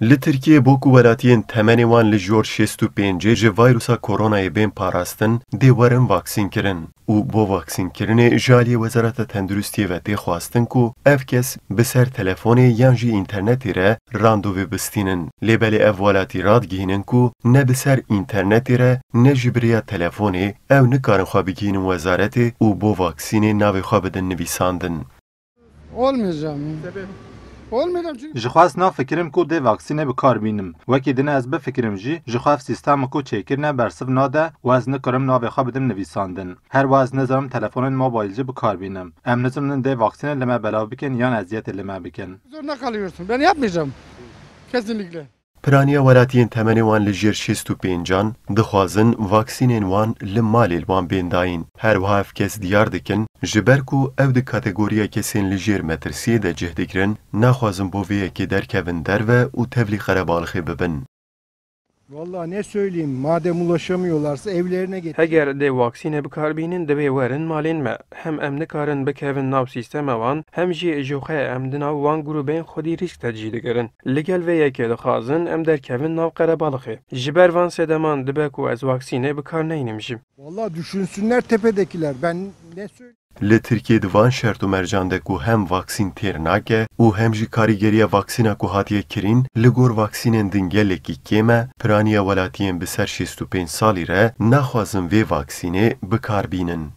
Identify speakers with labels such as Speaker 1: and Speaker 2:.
Speaker 1: Li Tirkiye boku welatiyên temenê wan li jor 65 ji vîrusa koronayê bên parastin dê werin vaksîn kirin û bo vaksînkirinê ji aliyê Wezareta Tenduristiyê ve tê xwastin ku ev kes bi ser telefonê yan jî înternetê re randevû bistînin. Lêbelê ev welatî radgihînin ku ne bi ser înternetê re ne ji biriya telefonê ew nikarin xwe bigihînin wezaretê û bo vaksînê navê xwe bidin nivîsandin.
Speaker 2: Olmayacağım. Olmayacağım çünkü...
Speaker 3: Ji xwast nav fikirim ku dê vaksînê bi kar bînim. Wekî dine ez bifikirim jî ji xwe ev sîstema ku çêkirine bersiv nade û ez nikarim navê xwe bidim nivîsandin. Her wa ez nizanim telefonên mobil jî bi kar bînim. Em nizînin dê vaksînê li me belav bikin yan eziyetê li me bikin.
Speaker 2: Zorunda kalıyorsun. Ben yapmayacağım. Kesinlikle.
Speaker 1: Piraniya welatiyên temenê wan li jêr 65 dixwazin vaksînên wan li malê wan bên dayîn. Her wiha ev kes diyar dikin ji ber ku ew di kategoriya kesên li jêr metirsiyê de cih dikirin, naxwazin bo vê yekê derkevin derve û tevlî xerebalixê bibin.
Speaker 4: Vallahi ne söyleyeyim, madem ulaşamıyorlarsa evlerine git.
Speaker 5: Heger dê vaksînê bikarbînin divê werin malên me. Hem em nikarin bikevin nav sîstema wan, hem jî ji xwe em di nav wan grûpên xwedî rîsk tercîh dikirin. Li gel vê yekê dixwazin em derkevin nav Qerebalixê. Ji ber van sedeman dibe ku ez vaksînê bikar neynim jî.
Speaker 4: Vallahi düşünsünler tepedekiler. Ben ne söyleyeyim?
Speaker 1: Li Tirkiye di van şert û mercan de ku hem vaksîn têr nake û hem jî karîgeriya vaksîna ku hatiye kirin li gor vaksînên din gelekî kêm e, piraniya welatiyên bi ser 65 salî re naxwazin vê vaksînê bikarbînin.